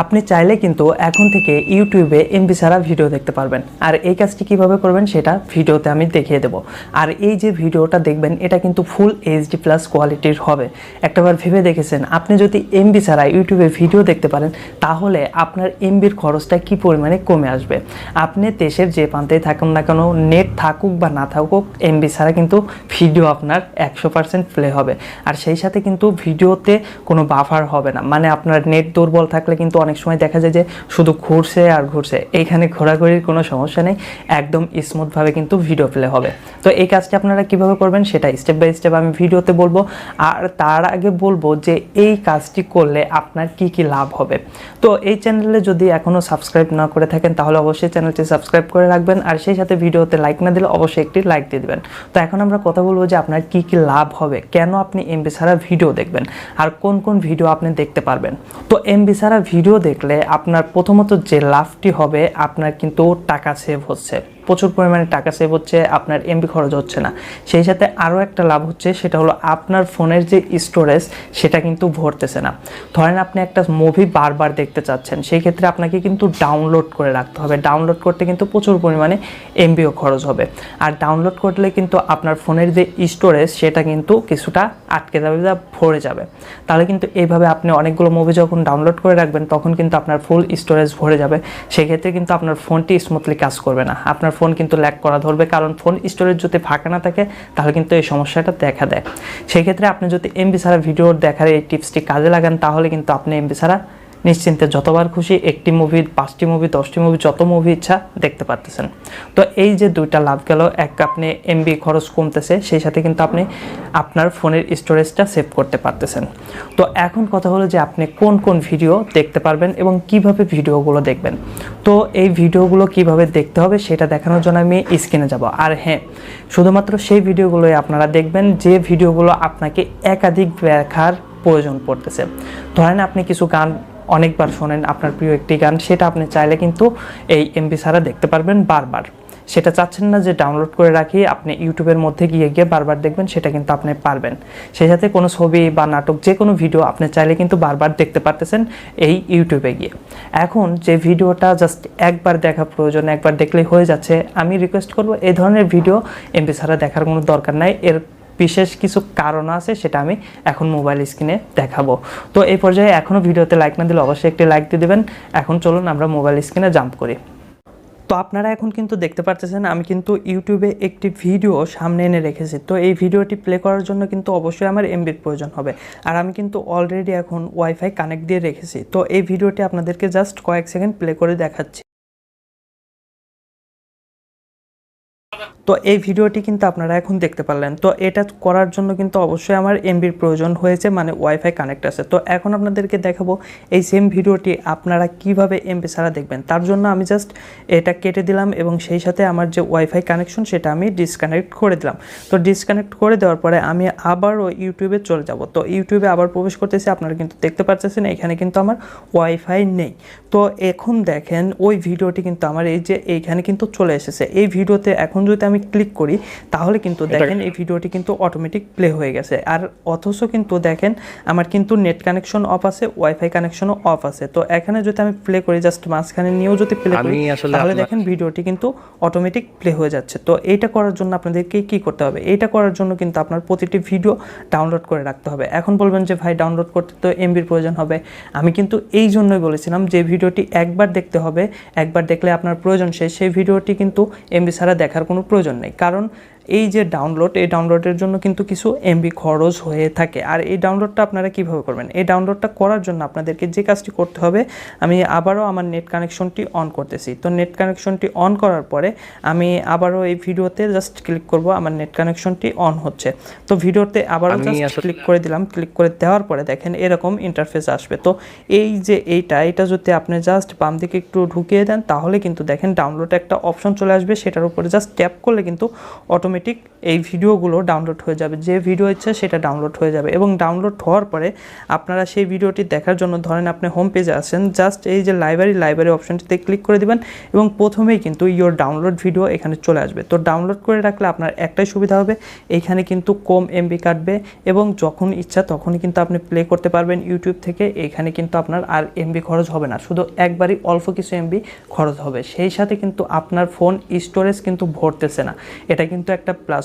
আপনি চাইলে কিন্তু এখন থেকে ইউটিউবে এমবি ছাড়া ভিডিও দেখতে পারবেন। আর এই কাজটি কিভাবে করবেন সেটা ভিডিওতে আমি দেখিয়ে দেব। আর এই যে ভিডিওটা দেখবেন এটা কিন্তু ফুল এইচডি প্লাস কোয়ালিটির হবে। একটাবার ভেবে দেখেছেন আপনি যদি এমবি ছাড়া ইউটিউবে ভিডিও দেখতে পারেন তাহলে আপনার এমবির খরচটা কি পরিমাণে কমে আসবে। আপনি দেশের যে প্রান্তেই থাকুন না কেন, নেট থাকুক বা না থাকুক, এমবি ছাড়া কিন্তু ভিডিও আপনার 100% প্লে হবে। আর সেই সাথে কিন্তু ভিডিওতে কোনো বাফার হবে না, মানে আপনার নেট দুর্বল থাকলে কিন্তু অনেক সময় দেখা যায় যে শুধু ঘুরছে আর ঘুরছে। এইখানে ঘোরাঘুরির কোনো সমস্যা নেই, একদম স্মুথভাবে কিন্তু ভিডিও প্লে হবে। তো এই কাজটি আপনারা কিভাবে করবেন সেটা স্টেপ বাই স্টেপ আমি ভিডিওতে বলবো। আর তার আগে বলবো যে এই কাজটি করলে আপনার কি কি লাভ হবে। তো এই চ্যানেলে যদি এখনও সাবস্ক্রাইব না করে থাকেন তাহলে অবশ্যই চ্যানেলটি সাবস্ক্রাইব করে রাখবেন। আর সেই সাথে ভিডিওতে লাইক না দিলে অবশ্যই একটি লাইক দিয়ে দেবেন। তো এখন আমরা কথা বলবো যে আপনার কি কি লাভ হবে, কেন আপনি এমবি ছাড়া ভিডিও দেখবেন, আর কোন কোন ভিডিও আপনি দেখতে পারবেন। তো এমবি ছাড়া ভিডিও দেখলে আপনার প্রথমত যে লাভটি হবে, আপনার কিন্তু টাকা সেভ হচ্ছে, প্রচুর পরিমাণে টাকা সেভ হচ্ছে, আপনার এমবি খরচ হচ্ছে না। সেই সাথে আরও একটা লাভ হচ্ছে, সেটা হলো আপনার ফোনের যে স্টোরেজ সেটা কিন্তু ভরতেছে না। ধরেন আপনি একটা মুভি বারবার দেখতে চাচ্ছেন, সেই ক্ষেত্রে আপনাকে কিন্তু ডাউনলোড করে রাখতে হবে। ডাউনলোড করতে কিন্তু প্রচুর পরিমাণে এমবিও খরচ হবে। আর ডাউনলোড করলে কিন্তু আপনার ফোনের যে স্টোরেজ সেটা কিন্তু কিছুটা আটকে যাবে বা ভরে যাবে। তাহলে কিন্তু এইভাবে আপনি অনেকগুলো মুভি যখন ডাউনলোড করে রাখবেন তখন কিন্তু আপনার ফুল স্টোরেজ ভরে যাবে। সেক্ষেত্রে কিন্তু আপনার ফোনটি স্মুথলি কাজ করবে না, আপনার ফোন কিন্তু ল্যাগ করা ধরবে। কারণ ফোন স্টোরেজ যদি ফাঁকা না থাকে তাহলে কিন্তু এই সমস্যাটা দেখা দেয়। সেই ক্ষেত্রে আপনি যদি এমবি ছাড়া ভিডিও দেখার এই টিপসটি কাজে লাগান তাহলে কিন্তু আপনি এমবি ছাড়া নিশ্চিন্তে যতবার খুশি একটি মুভি, 5টি মুভি, 10টি মুভি, যত মুভি ইচ্ছা দেখতে পারতেছেন। তো এই যে দুইটা লাভ গেল, এক আপনি এমবি খরচ কমতেছে, সেই সাথে কিন্তু আপনি আপনার ফোনের স্টোরেজটা সেভ করতে পারতেছেন। তো এখন কথা হলো যে আপনি কোন কোন ভিডিও দেখতে পারবেন এবং কিভাবে ভিডিওগুলো দেখবেন। তো এই ভিডিওগুলো কিভাবে দেখতে হবে সেটা দেখানোর জন্য আমি স্ক্রিনে যাব। আর হ্যাঁ, শুধুমাত্র সেই ভিডিওগুলোই আপনারা দেখবেন যে ভিডিওগুলো আপনাকে একাধিক দেখার প্রয়োজন পড়তেছে। ধরেন আপনি কিছু গান অনেকবার শোনেন, আপনার প্রিয় একটি গান, সেটা আপনি চাইলে কিন্তু এই এমবি ছাড়া দেখতে পারবেন বারবার। সেটা চাচ্ছেন না যে ডাউনলোড করে রাখি আপনি ইউটিউবের মধ্যে গিয়ে বারবার দেখবেন, সেটা কিন্তু আপনি পারবেন। সেই সাথে কোনো ছবি বা নাটক যে কোনো ভিডিও আপনি চাইলে কিন্তু বারবার দেখতে পারতেছেন এই ইউটিউবে গিয়ে। এখন যে ভিডিওটা জাস্ট একবার দেখা প্রয়োজন, একবার দেখলেই হয়ে যাচ্ছে, আমি রিকোয়েস্ট করব এই ধরনের ভিডিও এমবি ছাড়া দেখার কোনো দরকার নাই। এর বিশেষ কিছু কারণ আছে, সেটা আমি এখন মোবাইল স্ক্রিনে দেখাবো। তো এই পর্যায়ে এখনও ভিডিওতে লাইক না দিলে অবশ্যই একটি লাইক দিয়ে দেবেন। এখন চলুন আমরা মোবাইল স্ক্রিনে জাম্প করি। তো আপনারা এখন কিন্তু দেখতে পাচ্ছেন আমি কিন্তু ইউটিউবে একটি ভিডিও সামনে এনে রেখেছি। তো এই ভিডিওটি প্লে করার জন্য কিন্তু অবশ্যই আমার এমবির প্রয়োজন হবে। আর আমি কিন্তু অলরেডি এখন ওয়াইফাই কানেক্ট দিয়ে রেখেছি। তো এই ভিডিওটি আপনাদেরকে জাস্ট কয়েক সেকেন্ড প্লে করে দেখাচ্ছি। তো এই ভিডিওটি কিন্তু আপনারা এখন দেখতে পারলেন। তো এটা করার জন্য কিন্তু অবশ্যই আমার এমবির প্রয়োজন হয়েছে, মানে ওয়াইফাই কানেক্ট আছে। তো এখন আপনাদেরকে দেখাবো এই সেম ভিডিওটি আপনারা কিভাবে এমবি ছাড়া দেখবেন। তার জন্য আমি জাস্ট এটা কেটে দিলাম এবং সেই সাথে আমার যে ওয়াইফাই কানেকশন সেটা আমি ডিসকানেক্ট করে দিলাম। তো ডিসকানেক্ট করে দেওয়ার পরে আমি আবারও ইউটিউবে চলে যাব। তো ইউটিউবে আবার প্রবেশ করতেছি, আপনারা কিন্তু দেখতে পাচ্ছেন এখানে কিন্তু আমার ওয়াইফাই নেই। তো এখন দেখেন ওই ভিডিওটি কিন্তু আমার এই যে এইখানে কিন্তু চলে এসেছে। এই ভিডিওতে এখন যদি আমি ক্লিক করি তাহলে কিন্তু দেখেন এই ভিডিওটি কিন্তু অটোমেটিক প্লে হয়ে গেছে। আর অথচ কিন্তু দেখেন আমার কিন্তু নেট কানেকশন অফ আছে, ওয়াইফাই কানেকশনও অফ আছে। তো এখানে যদি আমি প্লে করি, জাস্ট মাঝখানে নিয়েও যদি প্লে করি তাহলে দেখেন ভিডিওটি কিন্তু অটোমেটিক প্লে হয়ে যাচ্ছে। তো এইটা করার জন্য আপনাদেরকে কি করতে হবে, এইটা করার জন্য কিন্তু আপনার প্রতিটি ভিডিও ডাউনলোড করে রাখতে হবে। এখন বলবেন যে ভাই ডাউনলোড করতে তো এমবির প্রয়োজন হবে। আমি কিন্তু এই জন্যই বলেছিলাম যে ভিডিওটি একবার দেখতে হবে, একবার দেখলে আপনার প্রয়োজন শেষ। সেই ভিডিওটি কিন্তু এমবি ছাড়া দেখার কোনো প্রয়োজন নেই। কারণ এই যে ডাউনলোড, এই ডাউনলোডের জন্য কিন্তু কিছু এমবি খরচ হয়ে থাকে। আর এই ডাউনলোডটা আপনারা কিভাবে করবেন, এই ডাউনলোডটা করার জন্য আপনাদেরকে যে কাজটি করতে হবে, আমি আবারও আমার নেট কানেকশনটি অন করতেছি। তো নেট কানেকশনটি অন করার পরে আমি আবারও এই ভিডিওতে জাস্ট ক্লিক করব, আমার নেট কানেকশনটি অন হচ্ছে। তো ভিডিওতে আবারও জাস্ট ক্লিক করে দিলাম। ক্লিক করে দেওয়ার পরে দেখেন এরকম ইন্টারফেস আসবে। তো এই যে এইটা যদি আপনি জাস্ট বাম দিকে একটু ঢুকিয়ে দেন তাহলে কিন্তু দেখেন ডাউনলোড একটা অপশন চলে আসবে, সেটার উপরে জাস্ট ট্যাপ করলে কিন্তু অটোমেটিক অটোমেটিক এই ভিডিওগুলো ডাউনলোড হয়ে যাবে, যে ভিডিও ইচ্ছা সেটা ডাউনলোড হয়ে যাবে। এবং ডাউনলোড হওয়ার পরে আপনারা সেই ভিডিওটি দেখার জন্য ধরেন আপনি হোম পেজে আসেন, জাস্ট এই যে লাইব্রেরি অপশনটিতে ক্লিক করে দিবেন এবং প্রথমেই কিন্তু ইয়োর ডাউনলোড ভিডিও এখানে চলে আসবে। তো ডাউনলোড করে রাখলে আপনার একটাই সুবিধা হবে, এইখানে কিন্তু কম এমবি কাটবে এবং যখন ইচ্ছা তখনই কিন্তু আপনি প্লে করতে পারবেন ইউটিউব থেকে। এখানে কিন্তু আপনার আর এমবি খরচ হবে না, শুধু একবারই অল্প কিছু এমবি খরচ হবে। সেই সাথে কিন্তু আপনার ফোন স্টোরেজ কিন্তু ভরতেছে না, এটা কিন্তু একটা প্লাস।